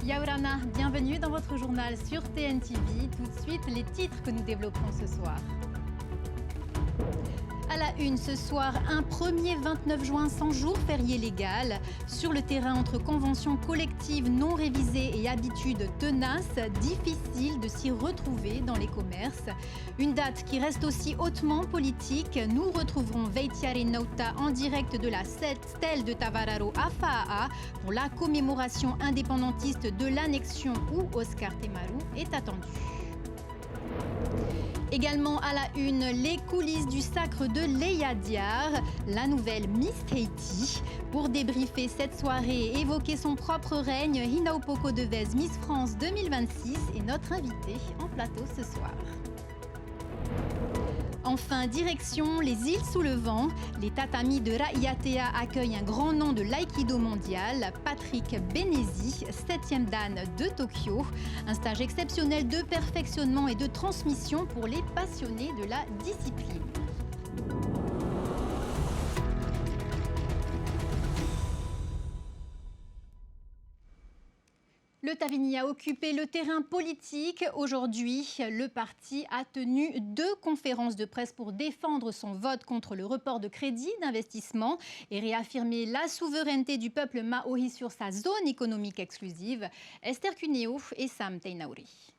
Yaurana, bienvenue dans votre journal sur TNTV. Tout de suite, les titres que nous développerons ce soir. À la une ce soir, un premier 29 juin sans jour férié légal. Sur le terrain, entre conventions collectives non révisées et habitudes tenaces, difficile de s'y retrouver dans les commerces. Une date qui reste aussi hautement politique. Nous retrouverons Veitiare Nauta en direct de la stèle de Tavararo à Faa'a pour la commémoration indépendantiste de l'annexion où Oscar Temaru est attendu. Également à la une, les coulisses du sacre de Leia Diar, la nouvelle Miss Haiti. Pour débriefer cette soirée et évoquer son propre règne, Hinaupoko Devez Miss France 2026 est notre invitée en plateau ce soir. Enfin, direction les îles sous le vent. Les tatamis de Raiatea accueillent un grand nom de l'aïkido mondial, Patrick Benesi, 7e dan de Tokyo. Un stage exceptionnel de perfectionnement et de transmission pour les passionnés de la discipline. Le Tavini a occupé le terrain politique. Aujourd'hui, le parti a tenu 2 conférences de presse pour défendre son vote contre le report de crédit d'investissement et réaffirmer la souveraineté du peuple maori sur sa zone économique exclusive. Esther Cuneo et Sam Teinauri.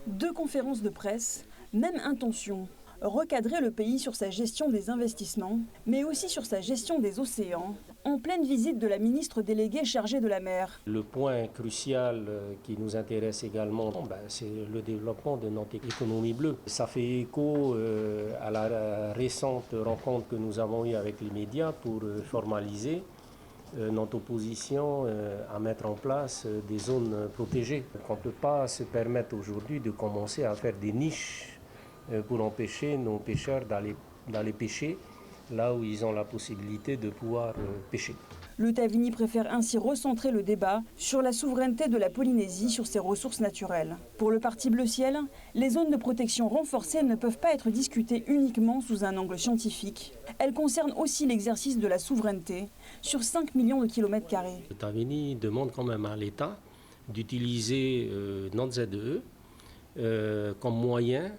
2 conférences de presse, même intention. Recadrer le pays sur sa gestion des investissements, mais aussi sur sa gestion des océans, en pleine visite de la ministre déléguée chargée de la mer. Le point crucial qui nous intéresse également, c'est le développement de notre économie bleue. Ça fait écho à la récente rencontre que nous avons eue avec les médias pour formaliser notre opposition à mettre en place des zones protégées. On ne peut pas se permettre aujourd'hui de commencer à faire des niches pour empêcher nos pêcheurs d'aller pêcher là où ils ont la possibilité de pouvoir pêcher. Le Tavini préfère ainsi recentrer le débat sur la souveraineté de la Polynésie sur ses ressources naturelles. Pour le Parti Bleu Ciel, les zones de protection renforcées ne peuvent pas être discutées uniquement sous un angle scientifique. Elles concernent aussi l'exercice de la souveraineté sur 5 millions de kilomètres carrés. Le Tavini demande quand même à l'État d'utiliser notre ZEE comme moyen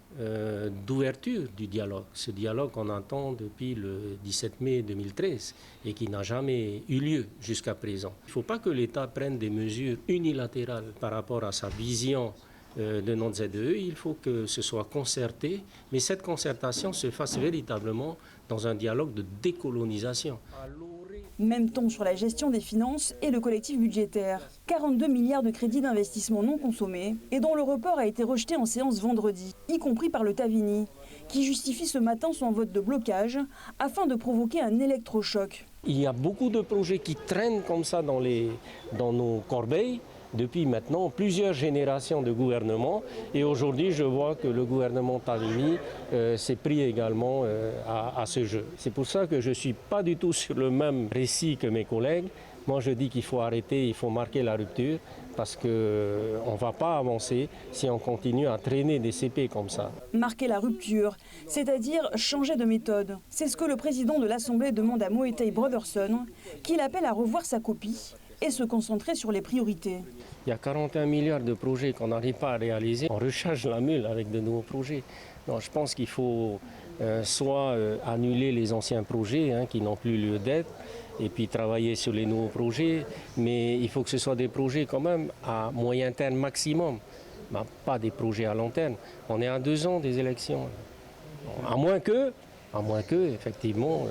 d'ouverture du dialogue. Ce dialogue qu'on entend depuis le 17 mai 2013 et qui n'a jamais eu lieu jusqu'à présent. Il ne faut pas que l'État prenne des mesures unilatérales par rapport à sa vision de notre ZEE. Il faut que ce soit concerté, mais cette concertation se fasse véritablement dans un dialogue de décolonisation. Même ton sur la gestion des finances et le collectif budgétaire. 42 milliards de crédits d'investissement non consommés et dont le report a été rejeté en séance vendredi, y compris par le Tavini, qui justifie ce matin son vote de blocage afin de provoquer un électrochoc. Il y a beaucoup de projets qui traînent comme ça dans nos corbeilles depuis maintenant plusieurs générations de gouvernements. Et aujourd'hui, je vois que le gouvernement Tavini s'est pris également à ce jeu. C'est pour ça que je ne suis pas du tout sur le même récit que mes collègues. Moi, je dis qu'il faut arrêter, il faut marquer la rupture, parce qu'on ne va pas avancer si on continue à traîner des CP comme ça. Marquer la rupture, c'est-à-dire changer de méthode. C'est ce que le président de l'Assemblée demande à Moetai Brotherson, qui l'appelle à revoir sa copie et se concentrer sur les priorités. Il y a 41 milliards de projets qu'on n'arrive pas à réaliser. On recharge la mule avec de nouveaux projets. Donc, je pense qu'il faut soit annuler les anciens projets qui n'ont plus lieu d'être, et puis travailler sur les nouveaux projets. Mais il faut que ce soit des projets quand même à moyen terme maximum, pas des projets à long terme. On est à 2 ans des élections. À moins que effectivement,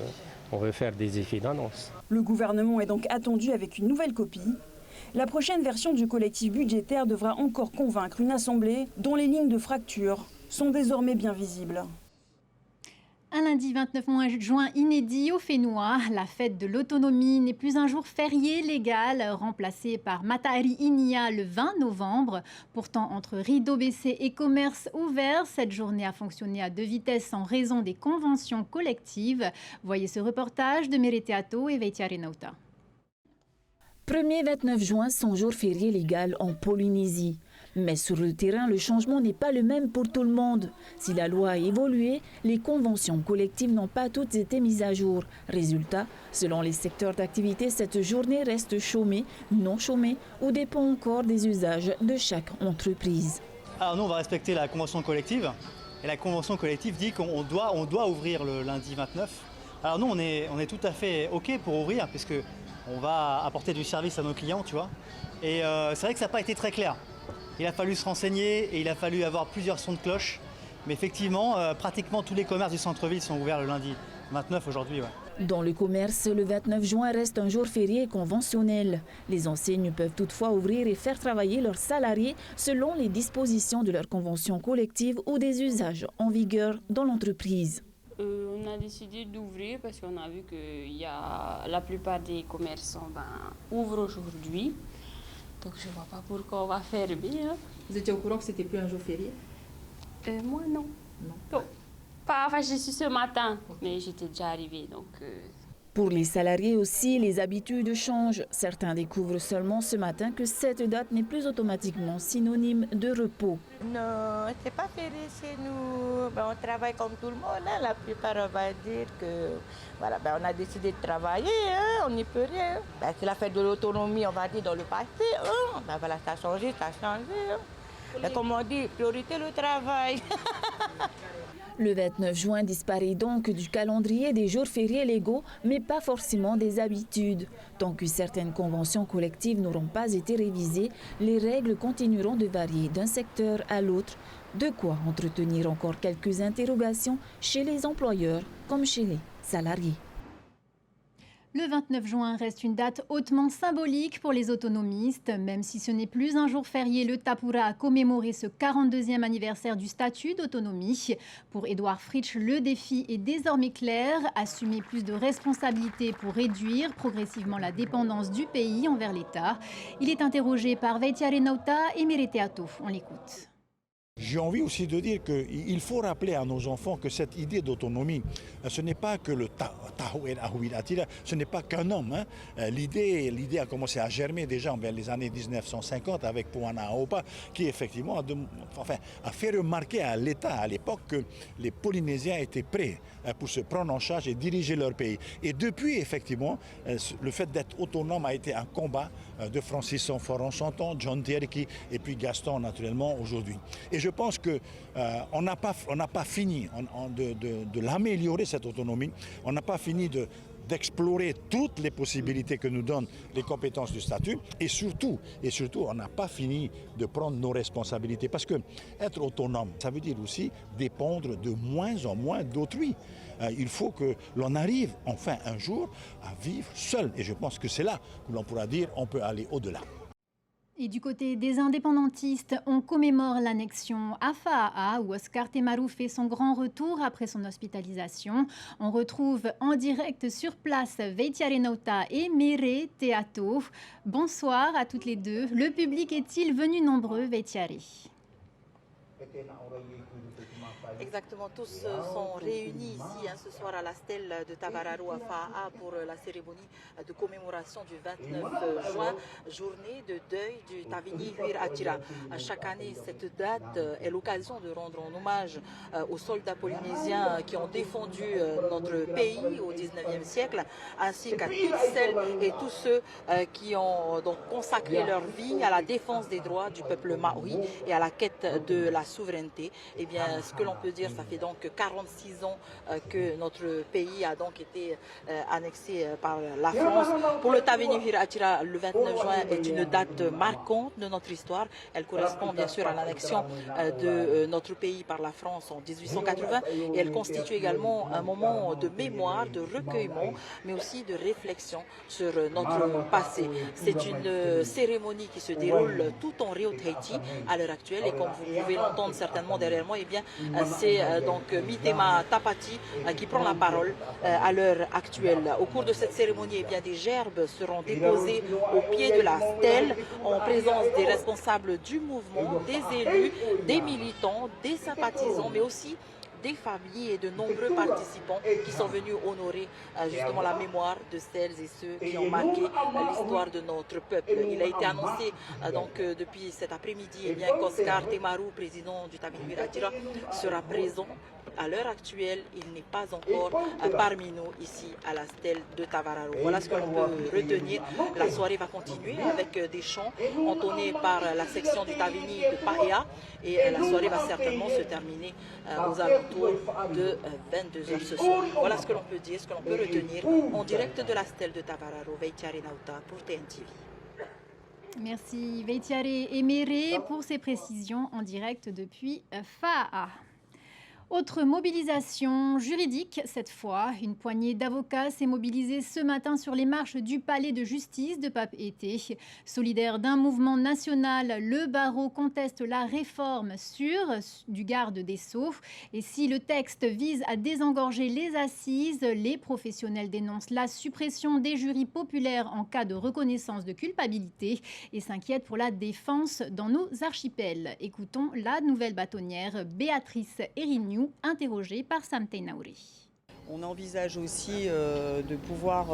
on veut faire des effets d'annonce. Le gouvernement est donc attendu avec une nouvelle copie. La prochaine version du collectif budgétaire devra encore convaincre une assemblée dont les lignes de fracture sont désormais bien visibles. Un lundi 29 juin inédit au Fénois, la fête de l'autonomie n'est plus un jour férié légal, remplacé par Matahari Inia le 20 novembre. Pourtant, entre rideaux baissés et commerce ouvert, cette journée a fonctionné à 2 vitesses en raison des conventions collectives. Voyez ce reportage de Mereteato et Veitiare Nauta. Premier 29 juin, son jour férié légal en Polynésie. Mais sur le terrain, le changement n'est pas le même pour tout le monde. Si la loi a évolué, les conventions collectives n'ont pas toutes été mises à jour. Résultat, selon les secteurs d'activité, cette journée reste chômée, non chômée ou dépend encore des usages de chaque entreprise. Alors nous, on va respecter la convention collective. Et la convention collective dit qu'on doit ouvrir le lundi 29. Alors nous, on est tout à fait OK pour ouvrir, puisque on va apporter du service à nos clients, tu vois. Et c'est vrai que ça n'a pas été très clair. Il a fallu se renseigner et il a fallu avoir plusieurs sons de cloche. Mais effectivement, pratiquement tous les commerces du centre-ville sont ouverts le lundi 29 aujourd'hui. Ouais. Dans le commerce, le 29 juin reste un jour férié conventionnel. Les enseignes peuvent toutefois ouvrir et faire travailler leurs salariés selon les dispositions de leur convention collective ou des usages en vigueur dans l'entreprise. On a décidé d'ouvrir parce qu'on a vu que la plupart des commerçants ouvrent aujourd'hui. Donc je ne vois pas pourquoi on va fermer. Hein. Vous étiez au courant que c'était plus un jour férié? Moi non. Non. Pas, enfin, je suis ce matin, mais j'étais déjà arrivée. Donc, Pour les salariés aussi, les habitudes changent. Certains découvrent seulement ce matin que cette date n'est plus automatiquement synonyme de repos. Non, c'est pas férié chez nous. On travaille comme tout le monde. Hein. La plupart, on va dire que voilà, on a décidé de travailler. Hein. On n'y peut rien. C'est la fête de l'autonomie, on va dire, dans le passé. Hein. Voilà, ça a changé, ça a changé. Hein. Mais comme on dit, priorité le travail. Le 29 juin disparaît donc du calendrier des jours fériés légaux, mais pas forcément des habitudes. Tant que certaines conventions collectives n'auront pas été révisées, les règles continueront de varier d'un secteur à l'autre. De quoi entretenir encore quelques interrogations chez les employeurs comme chez les salariés. Le 29 juin reste une date hautement symbolique pour les autonomistes. Même si ce n'est plus un jour férié, le Tapura a commémoré ce 42e anniversaire du statut d'autonomie. Pour Édouard Fritsch, le défi est désormais clair, assumer plus de responsabilités pour réduire progressivement la dépendance du pays envers l'État. Il est interrogé par Veitiare Nauta et Merete Ato. On l'écoute. J'ai envie aussi de dire qu'il faut rappeler à nos enfants que cette idée d'autonomie, ce n'est pas que le Tahouel Ahouil Attila, ce n'est pas qu'un homme. Hein. L'idée a commencé à germer déjà vers les années 1950 avec Pouana Aopa, qui effectivement a fait remarquer à l'État à l'époque que les Polynésiens étaient prêts pour se prendre en charge et diriger leur pays. Et depuis, effectivement, le fait d'être autonome a été un combat de Francis Sanforan Santon, John Terki et puis Gaston naturellement aujourd'hui. Et je pense qu'on n'a pas fini de l'améliorer, cette autonomie. On n'a pas fini d'explorer toutes les possibilités que nous donnent les compétences du statut. Et surtout, on n'a pas fini de prendre nos responsabilités. Parce que être autonome, ça veut dire aussi dépendre de moins en moins d'autrui. Il faut que l'on arrive enfin un jour à vivre seul. Et je pense que c'est là que l'on pourra dire on peut aller au-delà. Et du côté des indépendantistes, on commémore l'annexion à Faa'a, où Oscar Temaru fait son grand retour après son hospitalisation. On retrouve en direct sur place Veitiare Nauta et Merete Ato. Bonsoir à toutes les deux. Le public est-il venu nombreux, Veitiare? Exactement, tous sont réunis ici ce soir à la stèle de Tavararo à Faa'a pour la cérémonie de commémoration du 29 juin, journée de deuil du Tavini Huir Attila. Chaque année, cette date est l'occasion de rendre un hommage aux soldats polynésiens qui ont défendu notre pays au 19e siècle, ainsi qu'à toutes celles et tous ceux qui ont donc consacré leur vie à la défense des droits du peuple maori et à la quête de la souveraineté. Eh bien, ce que l'on peut dire, ça fait donc 46 ans que notre pays a donc été annexé par la France. Pour le Tavini Huir Attila, le 29 juin est une date marquante de notre histoire. Elle correspond bien sûr à l'annexion de notre pays par la France en 1880 et elle constitue également un moment de mémoire, de recueillement, mais aussi de réflexion sur notre passé. C'est une cérémonie qui se déroule tout en Rio Tahiti à l'heure actuelle et comme vous pouvez l'entendre certainement derrière moi, eh bien, c'est donc Mitema Tapati qui prend la parole à l'heure actuelle. Au cours de cette cérémonie, eh bien, des gerbes seront déposées au pied de la stèle en présence des responsables du mouvement, des élus, des militants, des sympathisants, mais aussi des familles et de nombreux participants qui sont venus honorer justement la mémoire de celles et ceux qui ont marqué l'histoire de notre peuple. Il a été annoncé depuis cet après-midi qu'Oscar Temaru, président du Tavini Wiradjura, sera présent. À l'heure actuelle, il n'est pas encore parmi nous ici à la stèle de Tavararo. Voilà ce que l'on peut retenir. La soirée va continuer avec des chants entonnés par la section du Tavini de Paea et la soirée va certainement se terminer aux alentours de 22h ce soir. Voilà ce que l'on peut dire, ce que l'on peut retenir en direct de la stèle de Tavararo. Veitiare Nauta pour TNTV. Merci Veitiare Emere pour ces précisions en direct depuis FAA. Autre mobilisation juridique, cette fois. Une poignée d'avocats s'est mobilisée ce matin sur les marches du palais de justice de Papeete. Solidaire d'un mouvement national, le barreau conteste la réforme du garde des Sceaux. Et si le texte vise à désengorger les assises, les professionnels dénoncent la suppression des jurys populaires en cas de reconnaissance de culpabilité et s'inquiètent pour la défense dans nos archipels. Écoutons la nouvelle bâtonnière Béatrice Erignou, interrogée par Sam Teinaouri. On envisage aussi de pouvoir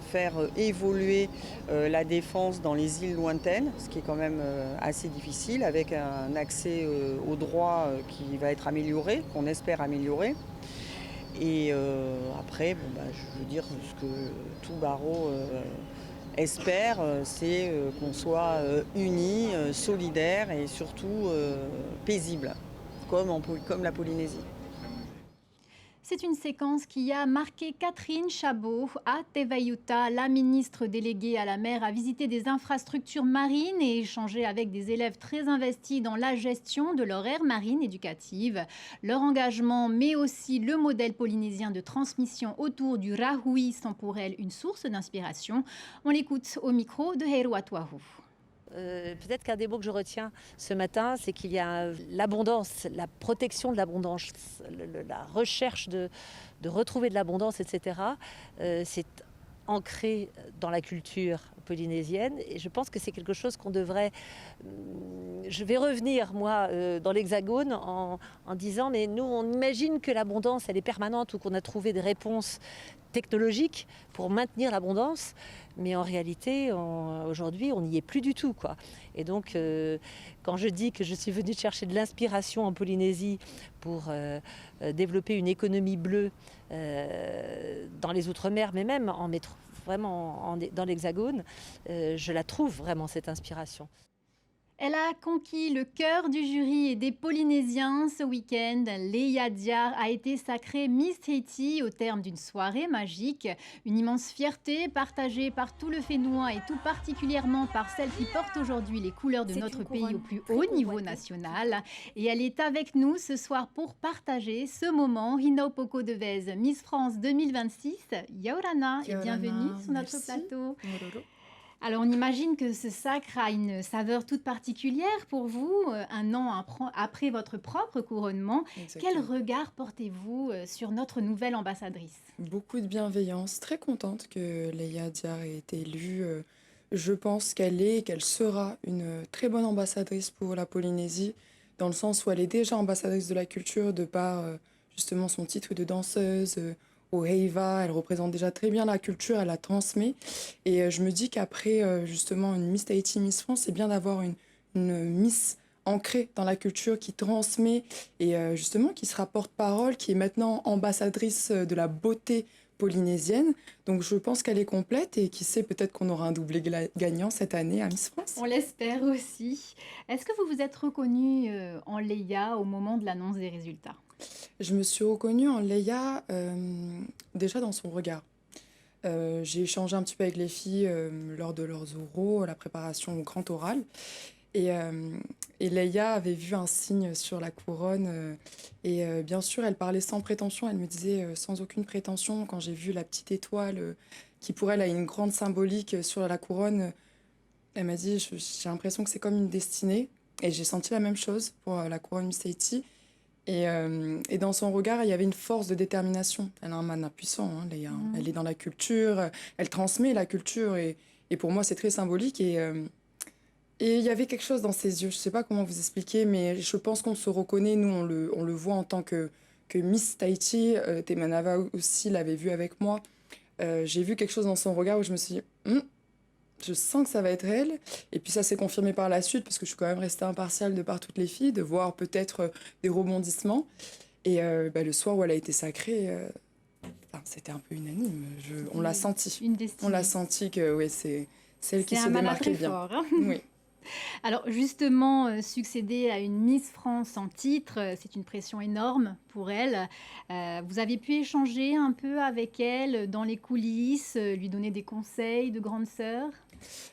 faire évoluer la défense dans les îles lointaines, ce qui est quand même assez difficile, avec un accès au droit qui va être amélioré, qu'on espère améliorer. Et après, je veux dire, ce que tout barreau espère, c'est qu'on soit unis, solidaires et surtout paisibles, comme la Polynésie. C'est une séquence qui a marqué Catherine Chabot à Tevayuta. La ministre déléguée à la mer a visité des infrastructures marines et échangé avec des élèves très investis dans la gestion de leur aire marine éducative. Leur engagement, mais aussi le modèle polynésien de transmission autour du rahui sont pour elle une source d'inspiration. On l'écoute au micro de Heru Atuahu. Peut-être qu'un des mots que je retiens ce matin, c'est qu'il y a l'abondance, la protection de l'abondance, la recherche de retrouver de l'abondance, etc. C'est ancré dans la culture polynésienne et je pense que c'est quelque chose qu'on devrait... Je vais revenir, moi, dans l'Hexagone en disant, mais nous, on imagine que l'abondance, elle est permanente ou qu'on a trouvé des réponses technologiques pour maintenir l'abondance. Mais en réalité, aujourd'hui, on n'y est plus du tout, quoi. Et donc, quand je dis que je suis venue chercher de l'inspiration en Polynésie pour développer une économie bleue dans les Outre-mer, mais même dans l'Hexagone, je la trouve vraiment, cette inspiration. Elle a conquis le cœur du jury et des Polynésiens ce week-end. Leia Diar a été sacrée Miss Tahiti au terme d'une soirée magique. Une immense fierté partagée par tout le Fénois et tout particulièrement par celle qui porte aujourd'hui les couleurs de notre pays au plus haut niveau national. Et elle est avec nous ce soir pour partager ce moment. Hinaupoko Devez, Miss France 2026. Yaorana et bienvenue sur notre plateau. Alors, on imagine que ce sacre a une saveur toute particulière pour vous, un an après votre propre couronnement. Exactement. Quel regard portez-vous sur notre nouvelle ambassadrice ? Beaucoup de bienveillance, très contente que Leia Diar ait été élue. Je pense qu'elle est et qu'elle sera une très bonne ambassadrice pour la Polynésie, dans le sens où elle est déjà ambassadrice de la culture de par justement son titre de danseuse, au Heiva, elle représente déjà très bien la culture, elle la transmet. Et je me dis qu'après, justement, une Miss Tahiti, Miss France, c'est bien d'avoir une Miss ancrée dans la culture qui transmet et justement qui sera porte-parole, qui est maintenant ambassadrice de la beauté polynésienne. Donc je pense qu'elle est complète et qui sait, peut-être qu'on aura un doublé gagnant cette année à Miss France. On l'espère aussi. Est-ce que vous vous êtes reconnue en Leia au moment de l'annonce des résultats ? Je me suis reconnue en Leia déjà dans son regard. J'ai échangé un petit peu avec les filles lors de leurs oraux, la préparation au grand oral. Et Leia avait vu un signe sur la couronne. Et bien sûr, elle parlait sans prétention. Elle me disait sans aucune prétention. Quand j'ai vu la petite étoile qui, pour elle, a une grande symbolique sur la couronne, elle m'a dit, j'ai l'impression que c'est comme une destinée. Et j'ai senti la même chose pour la couronne Miss Tahiti. Et dans son regard, il y avait une force de détermination. Elle a un mana puissant, hein, Leia. Elle est dans la culture, elle transmet la culture. Et pour moi, c'est très symbolique. Et Et il y avait quelque chose dans ses yeux, je ne sais pas comment vous expliquer, mais je pense qu'on se reconnaît, nous on le voit en tant que Miss Tahiti, Temanava aussi l'avait vu avec moi. J'ai vu quelque chose dans son regard où je me suis dit, je sens que ça va être elle. Et puis ça s'est confirmé par la suite, parce que je suis quand même restée impartiale de par toutes les filles, de voir peut-être des rebondissements. Et le soir où elle a été sacrée, c'était un peu unanime. On l'a senti. Une destinée. On l'a senti que ouais, c'est celle qui se démarquait bien. Fort, hein. Oui. Alors justement, succéder à une Miss France en titre, c'est une pression énorme pour elle. Vous avez pu échanger un peu avec elle dans les coulisses, lui donner des conseils de grande sœur?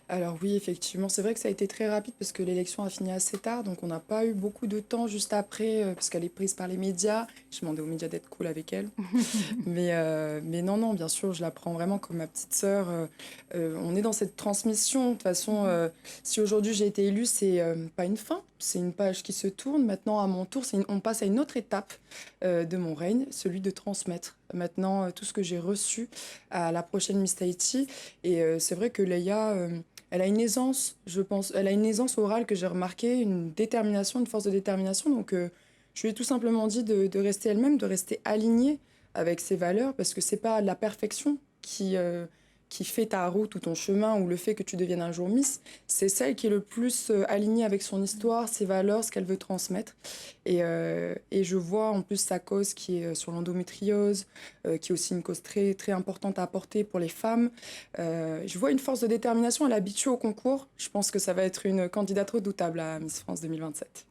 Alors oui, effectivement, c'est vrai que ça a été très rapide parce que l'élection a fini assez tard, donc on n'a pas eu beaucoup de temps juste après, parce qu'elle est prise par les médias. Je demandais aux médias d'être cool avec elle. mais non, bien sûr, je la prends vraiment comme ma petite sœur. On est dans cette transmission. De toute façon, si aujourd'hui j'ai été élue, c'est pas une fin, c'est une page qui se tourne. Maintenant, à mon tour, on passe à une autre étape de mon règne, celui de transmettre. Maintenant, tout ce que j'ai reçu à la prochaine Miss Tahiti. Et c'est vrai que Leia, elle a une aisance, je pense. Elle a une aisance orale que j'ai remarqué, une détermination, une force de détermination. Donc, je lui ai tout simplement dit de rester elle-même, de rester alignée avec ses valeurs, parce que c'est pas la perfection qui fait ta route ou ton chemin, ou le fait que tu deviennes un jour Miss, c'est celle qui est le plus alignée avec son histoire, ses valeurs, ce qu'elle veut transmettre. Et je vois en plus sa cause qui est sur l'endométriose, qui est aussi une cause très, très importante à apporter pour les femmes. Je vois une force de détermination, elle est habituée au concours. Je pense que ça va être une candidate redoutable à Miss France 2027.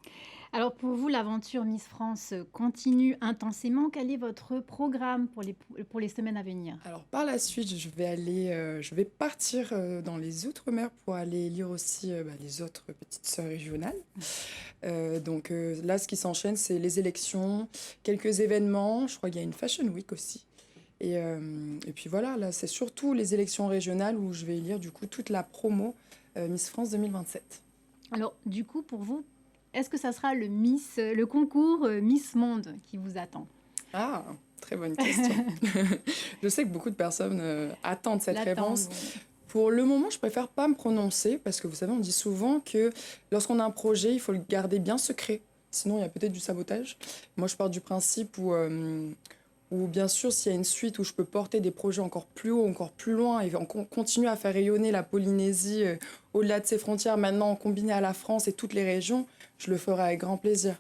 Alors pour vous, l'aventure Miss France continue intensément. Quel est votre programme pour les semaines à venir? Alors par la suite, je vais partir dans les Outre-mer pour aller lire aussi les autres petites sœurs régionales. Donc là, ce qui s'enchaîne, c'est les élections, quelques événements. Je crois qu'il y a une Fashion Week aussi. Et puis voilà, là, c'est surtout les élections régionales où je vais lire du coup toute la promo Miss France 2027. Alors du coup, pour vous, est-ce que ça sera le concours Miss Monde qui vous attend? Ah, très bonne question. Je sais que beaucoup de personnes attendent cette réponse. Oui. Pour le moment, je préfère pas me prononcer parce que vous savez, on dit souvent que lorsqu'on a un projet, il faut le garder bien secret. Sinon, il y a peut-être du sabotage. Moi, je pars du principe où bien sûr, s'il y a une suite où je peux porter des projets encore plus haut, encore plus loin, et on continue à faire rayonner la Polynésie au-delà de ses frontières, maintenant combinée à la France et toutes les régions, je le ferai avec grand plaisir.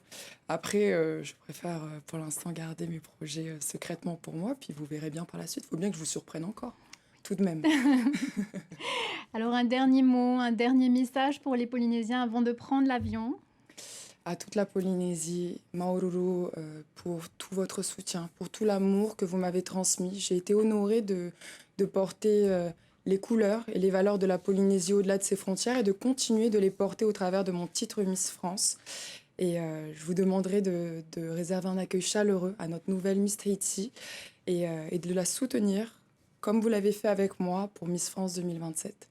Après, je préfère pour l'instant garder mes projets secrètement pour moi, puis vous verrez bien par la suite. Il faut bien que je vous surprenne encore, tout de même. Alors un dernier mot, un dernier message pour les Polynésiens avant de prendre l'avion? À toute la Polynésie, Maururu, pour tout votre soutien, pour tout l'amour que vous m'avez transmis. J'ai été honorée de porter les couleurs et les valeurs de la Polynésie au-delà de ses frontières et de continuer de les porter au travers de mon titre Miss France. Et je vous demanderai de réserver un accueil chaleureux à notre nouvelle Miss Tahiti et de la soutenir comme vous l'avez fait avec moi pour Miss France 2027.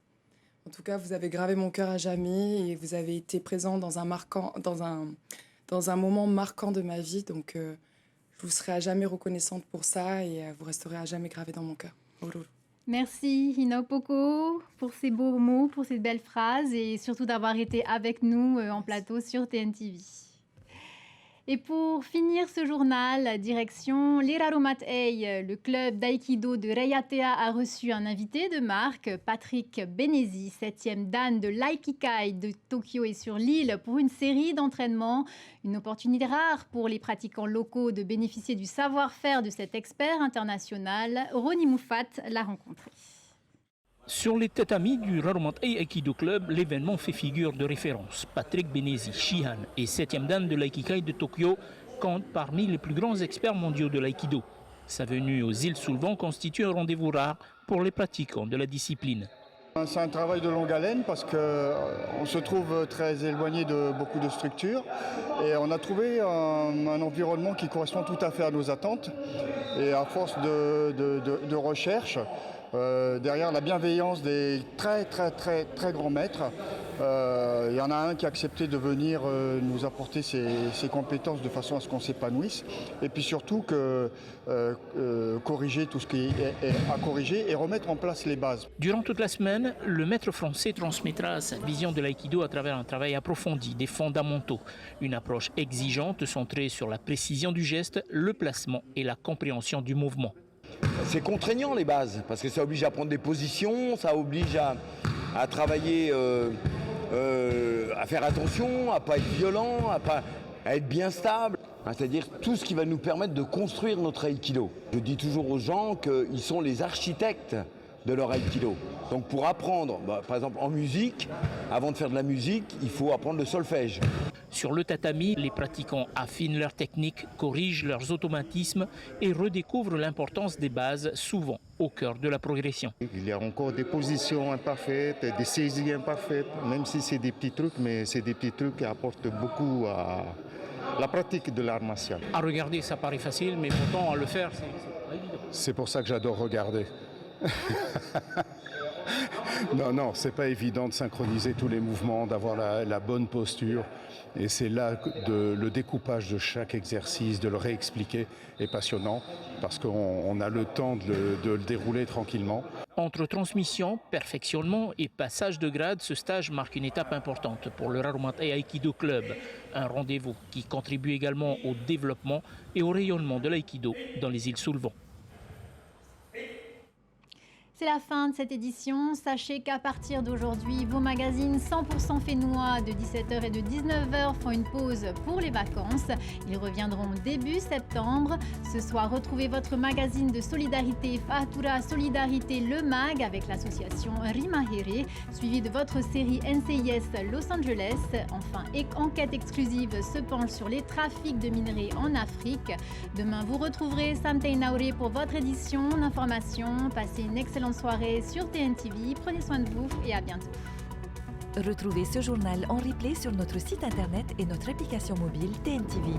En tout cas, vous avez gravé mon cœur à jamais et vous avez été présent dans un moment marquant de ma vie. Donc, je vous serai à jamais reconnaissante pour ça et vous resterez à jamais gravé dans mon cœur. Merci Hinaupoko pour ces beaux mots, pour ces belles phrases et surtout d'avoir été avec nous en plateau sur TNTV. Et pour finir ce journal, direction l'Irarumatei, le club d'aïkido de Reiatea a reçu un invité de marque, Patrick Benesi, 7e dan de l'Aikikai de Tokyo et sur l'île pour une série d'entraînements. Une opportunité rare pour les pratiquants locaux de bénéficier du savoir-faire de cet expert international. Ronnie Moufat l'a rencontré. Sur les tatamis du Rarumatei Aikido Club, l'événement fait figure de référence. Patrick Benesi, Shihan et 7e dan de l'Aikikai de Tokyo comptent parmi les plus grands experts mondiaux de l'Aikido. Sa venue aux îles sous le vent constitue un rendez-vous rare pour les pratiquants de la discipline. C'est un travail de longue haleine parce qu'on se trouve très éloigné de beaucoup de structures et on a trouvé un environnement qui correspond tout à fait à nos attentes. Et à force de recherche, derrière la bienveillance des très grands maîtres. Il y en a un qui a accepté de venir nous apporter ses compétences de façon à ce qu'on s'épanouisse. Et puis surtout corriger tout ce qui est à corriger et remettre en place les bases. Durant toute la semaine, le maître français transmettra sa vision de l'aïkido à travers un travail approfondi des fondamentaux. Une approche exigeante centrée sur la précision du geste, le placement et la compréhension du mouvement. C'est contraignant les bases, parce que ça oblige à prendre des positions, ça oblige à travailler, à faire attention, à ne pas être violent, à être bien stable. C'est-à-dire tout ce qui va nous permettre de construire notre aïkido. Je dis toujours aux gens qu'ils sont les architectes de leur aïkido. Donc pour apprendre, par exemple en musique, avant de faire de la musique, il faut apprendre le solfège. Sur le tatami, les pratiquants affinent leur technique, corrigent leurs automatismes et redécouvrent l'importance des bases, souvent au cœur de la progression. Il y a encore des positions imparfaites, des saisies imparfaites, même si c'est des petits trucs, mais c'est des petits trucs qui apportent beaucoup à la pratique de l'art martial. À regarder, ça paraît facile, mais pourtant à le faire, c'est pas évident. C'est pour ça que j'adore regarder. Non, c'est pas évident de synchroniser tous les mouvements, d'avoir la bonne posture. Et c'est là que le découpage de chaque exercice, de le réexpliquer, est passionnant parce qu'on a le temps de le dérouler tranquillement. Entre transmission, perfectionnement et passage de grade, ce stage marque une étape importante pour le Raromatei Aikido Club. Un rendez-vous qui contribue également au développement et au rayonnement de l'aïkido dans les îles Soulevant. C'est la fin de cette édition. Sachez qu'à partir d'aujourd'hui, vos magazines 100% fénois de 17h et de 19h font une pause pour les vacances. Ils reviendront début septembre. Ce soir, retrouvez votre magazine de solidarité Fatura Solidarité Le Mag avec l'association Rimahere, suivi de votre série NCIS Los Angeles. Enfin, enquête exclusive se penche sur les trafics de minerais en Afrique. Demain, vous retrouverez Sam Teinaouré pour votre édition d'information. Passez une excellente soirée sur TNTV. Prenez soin de vous et à bientôt. Retrouvez ce journal en replay sur notre site internet et notre application mobile TNTV.